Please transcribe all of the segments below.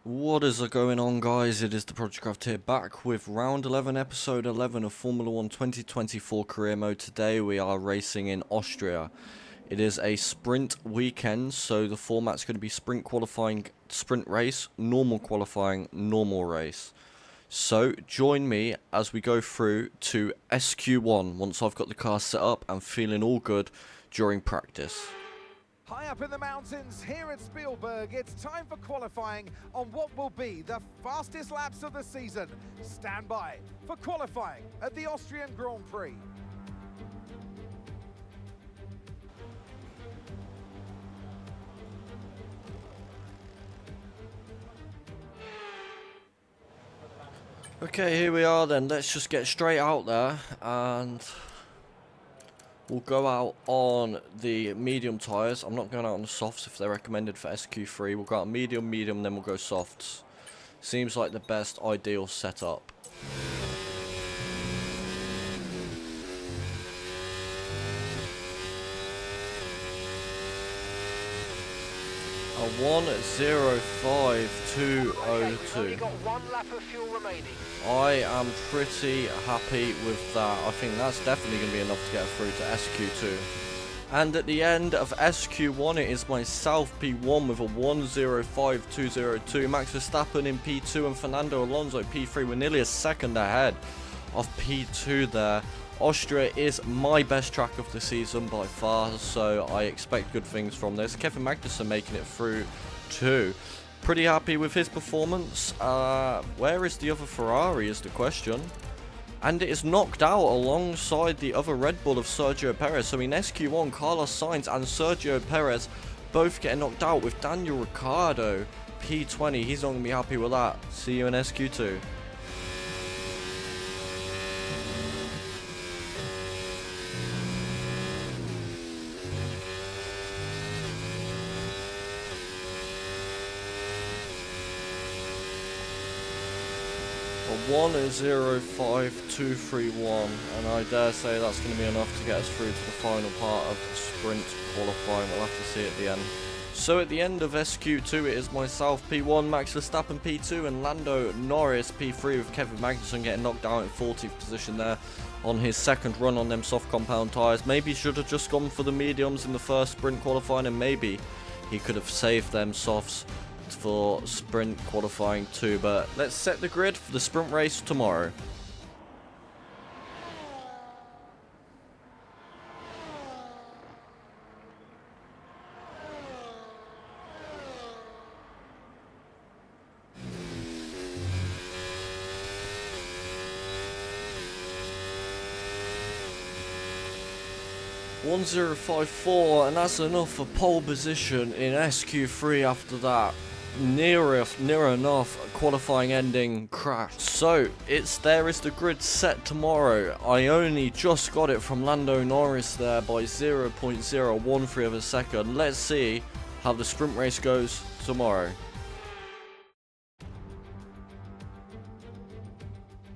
What is going on, guys? It is the ProdigyCraft here, back with round 11, episode 11 of Formula 1 2024 career mode. Today we are racing in Austria. It is a sprint weekend, so the format's going to be sprint qualifying, sprint race, normal qualifying, normal race. So join me as we go through to SQ1 once I've got the car set up and feeling all good during practice. High up in the mountains here at Spielberg, it's time for qualifying on what will be the fastest laps of the season. Stand by for qualifying at the Austrian Grand Prix. Okay, here we are then. Let's just get straight out there and we'll go out on the medium tyres. I'm not going out on the softs if they're recommended for SQ3. We'll go out medium, then we'll go softs. Seems like the best ideal setup. A 1:05.202. Got one lap of fuel remaining. I am pretty happy with that. I think that's definitely going to be enough to get through to SQ2. And at the end of SQ1, it is myself, P1, with a 1:05.202. Max Verstappen in P2 and Fernando Alonso P3. We're nearly a second ahead of P2 there. Austria is my best track of the season by far, so I expect good things from this. Kevin Magnussen making it through too. Pretty happy with his performance. Where is the other Ferrari is the question. And it is knocked out alongside the other Red Bull of Sergio Perez. So in SQ1, Carlos Sainz and Sergio Perez both getting knocked out, with Daniel Ricciardo P20. He's not going to be happy with that. See you in SQ2. A 1:05.231, and I dare say that's going to be enough to get us through to the final part of sprint qualifying. We'll have to see at the end. So at the end of SQ2, it is myself P1, Max Verstappen P2, and Lando Norris P3, with Kevin Magnussen getting knocked out in 40th position there on his second run on them soft compound tyres. Maybe he should have just gone for the mediums in the first sprint qualifying, and maybe he could have saved them softs for sprint qualifying too. But let's set the grid for the sprint race tomorrow. .1054, and that's enough for pole position in SQ3 after that near enough qualifying ending crash. So there is the grid set tomorrow. I only just got it from Lando Norris there by 0.013 of a second. Let's see how the sprint race goes tomorrow.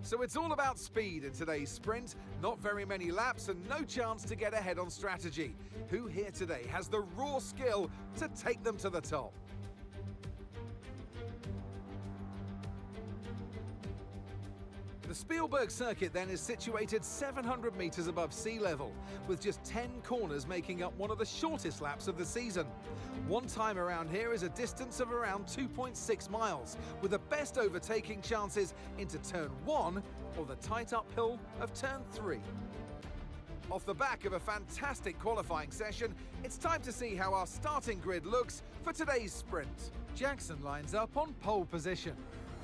So it's all about speed in today's sprint. Not very many laps and no chance to get ahead on strategy. Who here today has the raw skill to take them to the top? The Spielberg circuit then is situated 700 metres above sea level, with just 10 corners making up one of the shortest laps of the season. One time around here is a distance of around 2.6 miles, with the best overtaking chances into turn 1 or the tight uphill of turn 3. Off the back of a fantastic qualifying session, it's time to see how our starting grid looks for today's sprint. Jackson lines up on pole position,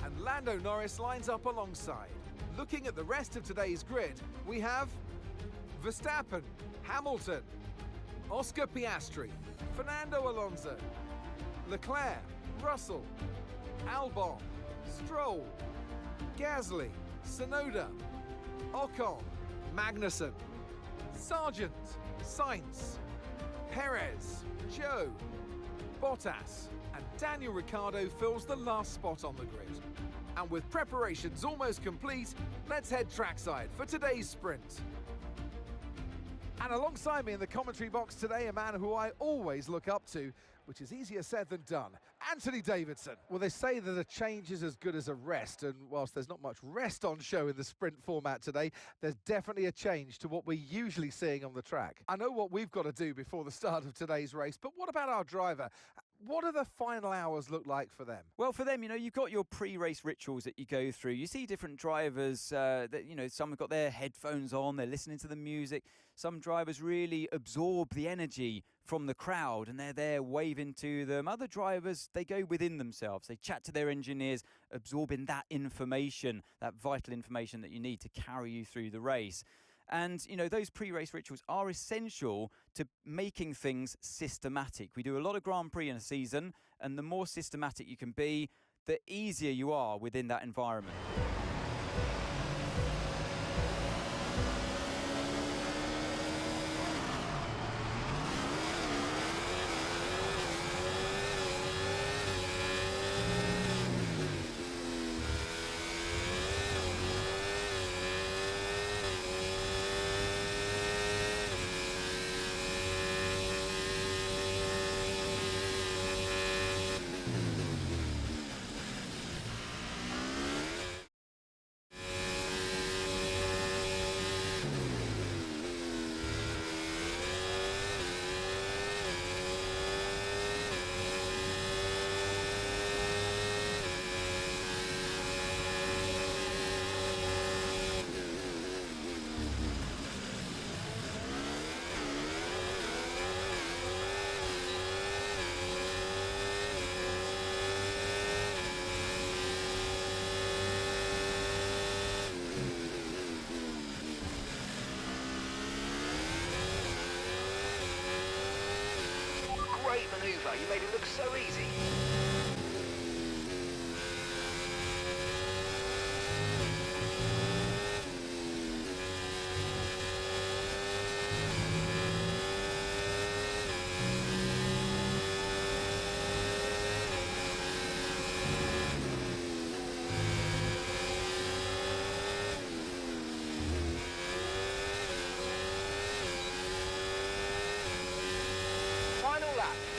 and Lando Norris lines up alongside. Looking at the rest of today's grid, we have Verstappen, Hamilton, Oscar Piastri, Fernando Alonso, Leclerc, Russell, Albon, Stroll, Gasly, Tsunoda, Ocon, Magnussen, Sargent, Sainz, Perez, Joe, Bottas, and Daniel Ricciardo fills the last spot on the grid. And with preparations almost complete, let's head trackside for today's sprint. And alongside me in the commentary box today, a man who I always look up to, which is easier said than done. Anthony Davidson. Well, they say that a change is as good as a rest, and whilst there's not much rest on show in the sprint format today, there's definitely a change to what we're usually seeing on the track. I know what we've got to do before the start of today's race, but what about our driver? What do the final hours look like for them? Well, for them, you've got your pre-race rituals that you go through. You see different drivers that, some have got their headphones on, they're listening to the music. Some drivers really absorb the energy from the crowd and they're there waving to them. Other drivers, they go within themselves. They chat to their engineers, absorbing that information, that vital information that you need to carry you through the race. And, those pre-race rituals are essential to making things systematic. We do a lot of Grand Prix in a season, and the more systematic you can be, the easier you are within that environment. Great manoeuvre, you made it look so easy.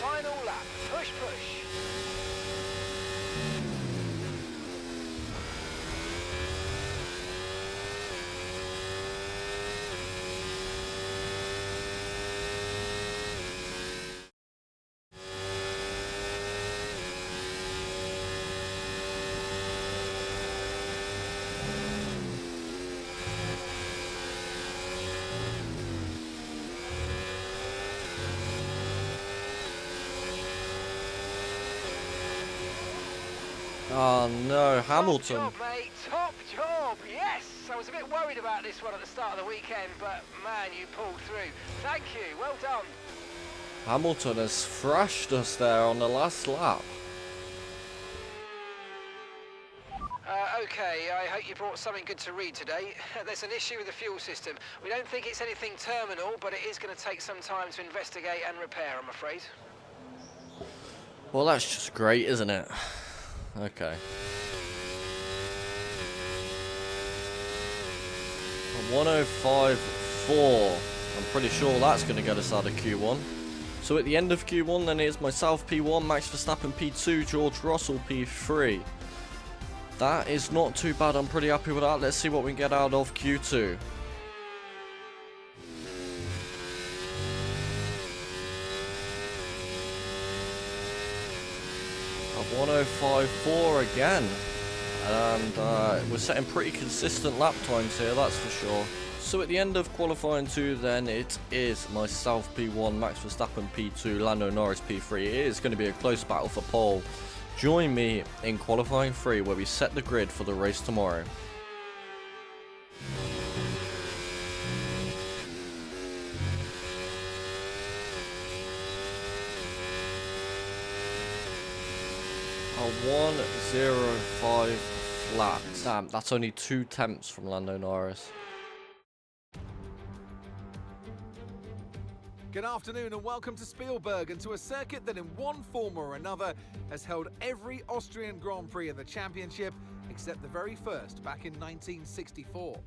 Final lap, push, push. Oh no, Hamilton. Top job, mate. Top job. Yes. I was a bit worried about this one at the start of the weekend, but man, you pulled through. Thank you. Well done. Hamilton has thrashed us there on the last lap. Okay, I hope you brought something good to read today. There's an issue with the fuel system. We don't think it's anything terminal, but it is going to take some time to investigate and repair, I'm afraid. Well, that's just great, isn't it? Okay. 105.4. I'm pretty sure that's going to get us out of Q1. So at the end of Q1, then it's myself P1, Max Verstappen P2, George Russell P3. That is not too bad. I'm pretty happy with that. Let's see what we can get out of Q2. 105.4 again, and we're setting pretty consistent lap times here, that's for sure. So at the end of qualifying 2 then, it is myself P1, Max Verstappen P2, Lando Norris P3. It is going to be a close battle for pole. Join me in qualifying 3 where we set the grid for the race tomorrow. A 105 flat. Damn, that's only 2 tenths from Lando Norris. Good afternoon and welcome to Spielberg, and to a circuit that in one form or another has held every Austrian Grand Prix in the championship except the very first back in 1964.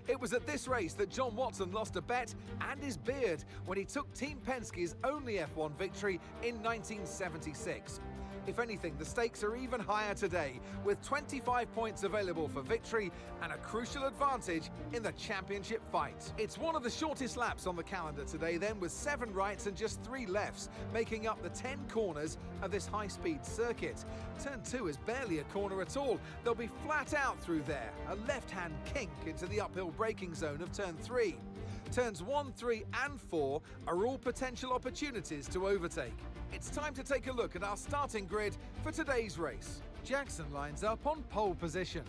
It was at this race that John Watson lost a bet and his beard when he took Team Penske's only F1 victory in 1976. If anything, the stakes are even higher today, with 25 points available for victory and a crucial advantage in the championship fight. It's one of the shortest laps on the calendar today then, with 7 rights and just 3 lefts, making up the 10 corners of this high-speed circuit. Turn 2 is barely a corner at all. They'll be flat out through there, a left-hand kink into the uphill braking zone of Turn 3. Turns 1, 3 and 4 are all potential opportunities to overtake. It's time to take a look at our starting grid for today's race. Jackson lines up on pole position,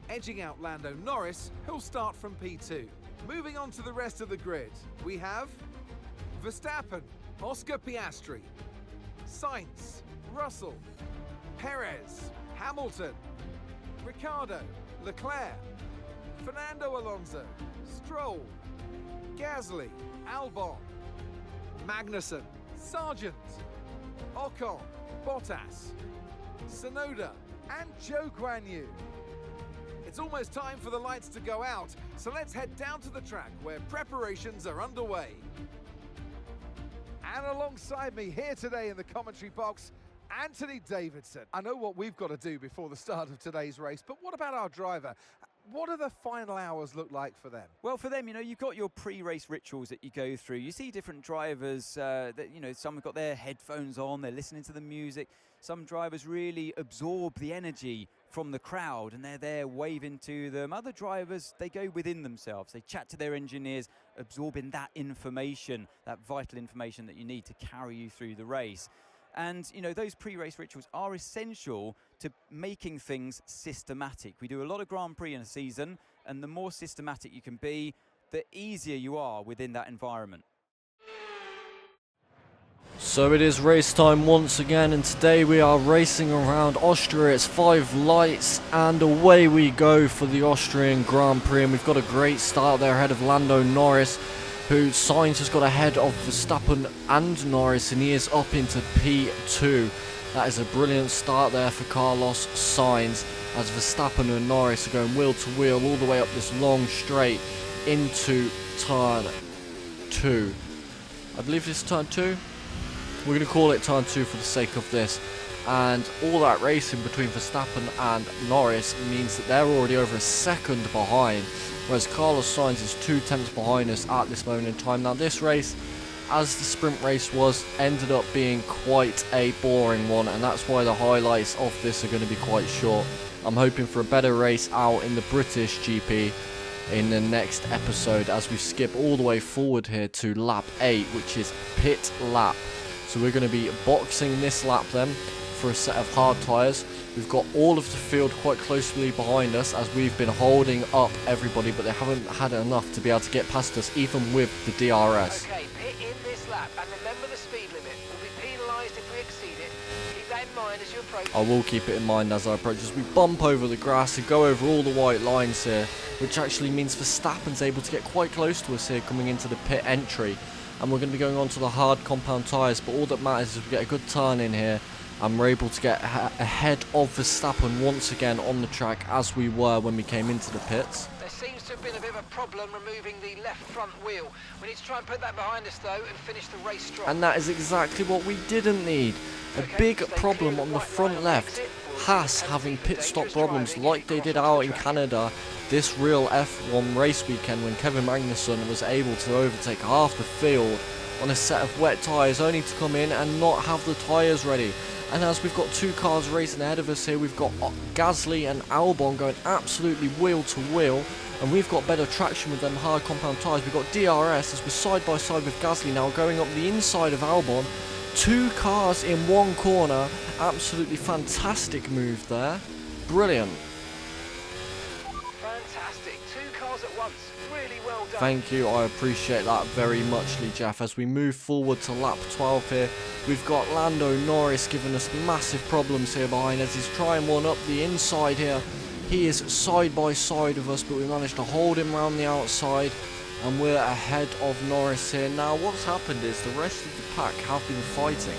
edging out Lando Norris, who'll start from P2. Moving on to the rest of the grid, we have Verstappen, Oscar Piastri, Sainz, Russell, Perez, Hamilton, Ricciardo, Leclerc, Fernando Alonso, Stroll, Gasly, Albon, Magnussen, Sargent, Ocon, Bottas, Tsunoda and Zhou Guanyu. It's almost time for the lights to go out, so let's head down to the track where preparations are underway. And alongside me here today in the commentary box, Anthony Davidson. I know what we've got to do before the start of today's race, but what about our driver? What do the final hours look like for them? Well, for them, you've got your pre-race rituals that you go through. You see different drivers that, some have got their headphones on, they're listening to the music. Some drivers really absorb the energy from the crowd and they're there waving to them. Other drivers, they go within themselves. They chat to their engineers, absorbing that information, that vital information that you need to carry you through the race. And, those pre-race rituals are essential to making things systematic. We do a lot of Grand Prix in a season, and the more systematic you can be, the easier you are within that environment. So it is race time once again, and today we are racing around Austria. It's 5 lights, and away we go for the Austrian Grand Prix. And we've got a great start there ahead of Lando Norris, who Sainz has got ahead of Verstappen and Norris, and he is up into P2. That is a brilliant start there for Carlos Sainz, as Verstappen and Norris are going wheel to wheel all the way up this long straight into turn 2. I believe this is turn 2. We're going to call it turn 2 for the sake of this. And all that racing between Verstappen and Norris means that they're already over a second behind, whereas Carlos Sainz is 2 tenths behind us at this moment in time. Now this race, as the sprint race was, ended up being quite a boring one, and that's why the highlights of this are going to be quite short. I'm hoping for a better race out in the British GP in the next episode, as we skip all the way forward here to lap 8, which is pit lap. So we're going to be boxing this lap then for a set of hard tyres. We've got all of the field quite closely behind us, as we've been holding up everybody, but they haven't had enough to be able to get past us, even with the DRS. Okay, pit in this lap, and remember the speed limit. We'll be penalised if we exceed it. Keep that in mind as you approach. I will keep it in mind as I approach, as we bump over the grass and go over all the white lines here, which actually means Verstappen's able to get quite close to us here coming into the pit entry. And we're going to be going on to the hard compound tyres, but all that matters is we get a good turn in here, and we're able to get ahead of Verstappen once again on the track, as we were when we came into the pits. There seems to have been a bit of a problem removing the left front wheel. We need to try and put that behind us though and finish the race strong. And that is exactly what we didn't need. A big problem on the front left. Haas having pit stop problems like they did out in Canada this real F1 race weekend, when Kevin Magnussen was able to overtake half the field on a set of wet tyres, only to come in and not have the tyres ready. And as we've got 2 cars racing ahead of us here, we've got Gasly and Albon going absolutely wheel to wheel, and we've got better traction with them hard compound tyres. We've got DRS as we're side by side with Gasly now, going up the inside of Albon. 2 cars in 1 corner. Absolutely fantastic move there. Brilliant. Fantastic. 2 cars at once. Really well done. Thank you, I appreciate that very much, Lee Jeff. As we move forward to lap 12 here, we've got Lando Norris giving us massive problems here behind as he's trying one up the inside here. He is side by side of us, but we managed to hold him around the outside, and we're ahead of Norris here. Now what's happened is the rest of the pack have been fighting,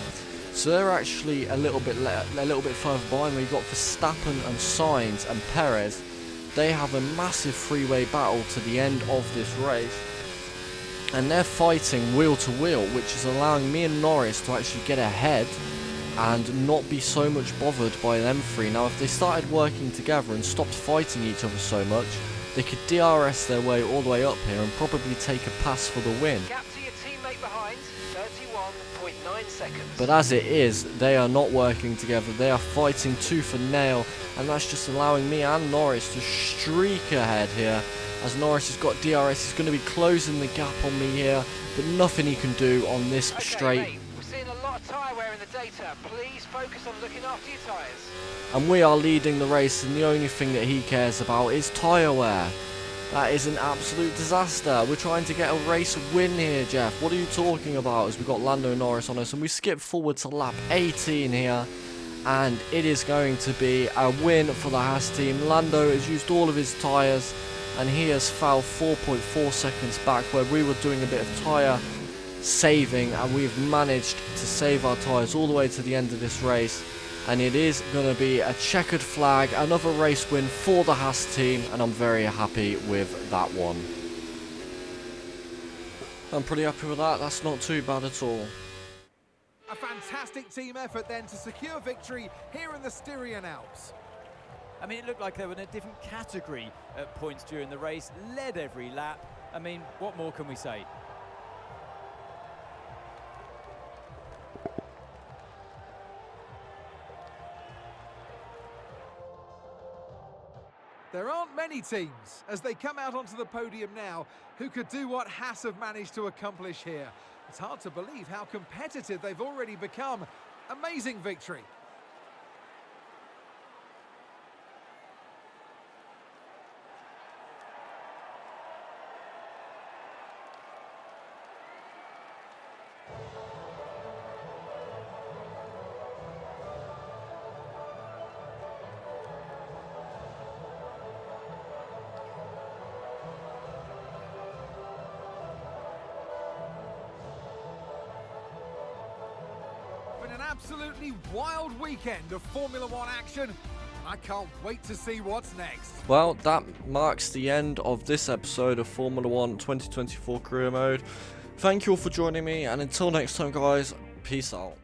so they're actually a little bit further behind. We've got Verstappen and Sainz and Perez they have a massive three-way battle to the end of this race. And they're fighting wheel to wheel, which is allowing me and Norris to actually get ahead and not be so much bothered by them three. Now, if they started working together and stopped fighting each other so much, they could DRS their way all the way up here and probably take a pass for the win. Gap to your teammate behind, 31.9 seconds. But as it is, they are not working together. They are fighting tooth and nail, and that's just allowing me and Norris to streak ahead here. As Norris has got DRS, he's going to be closing the gap on me here, but nothing he can do on this straight. Mate, we're seeing a lot of tyre wear in the data. Please focus on looking after your tyres. And we are leading the race, and the only thing that he cares about is tyre wear. That is an absolute disaster. We're trying to get a race win here, Jeff. What are you talking about? As we've got Lando Norris on us, and we skip forward to lap 18 here. And it is going to be a win for the Haas team. Lando has used all of his tyres, and he has fell 4.4 seconds back, where we were doing a bit of tyre saving, and we've managed to save our tyres all the way to the end of this race. And it is going to be a checkered flag, another race win for the Haas team, and I'm very happy with that one. I'm pretty happy with that. That's not too bad at all. A fantastic team effort then to secure victory here in the Styrian Alps. I mean, it looked like they were in a different category at points during the race, led every lap. I mean, what more can we say? There aren't many teams, as they come out onto the podium now, who could do what Haas have managed to accomplish here. It's hard to believe how competitive they've already become. Amazing victory. Been an absolutely wild weekend of Formula One action. I can't wait to see what's next. Well, that marks the end of this episode of Formula One 2024 Career Mode. Thank you all for joining me, and until next time, guys, peace out.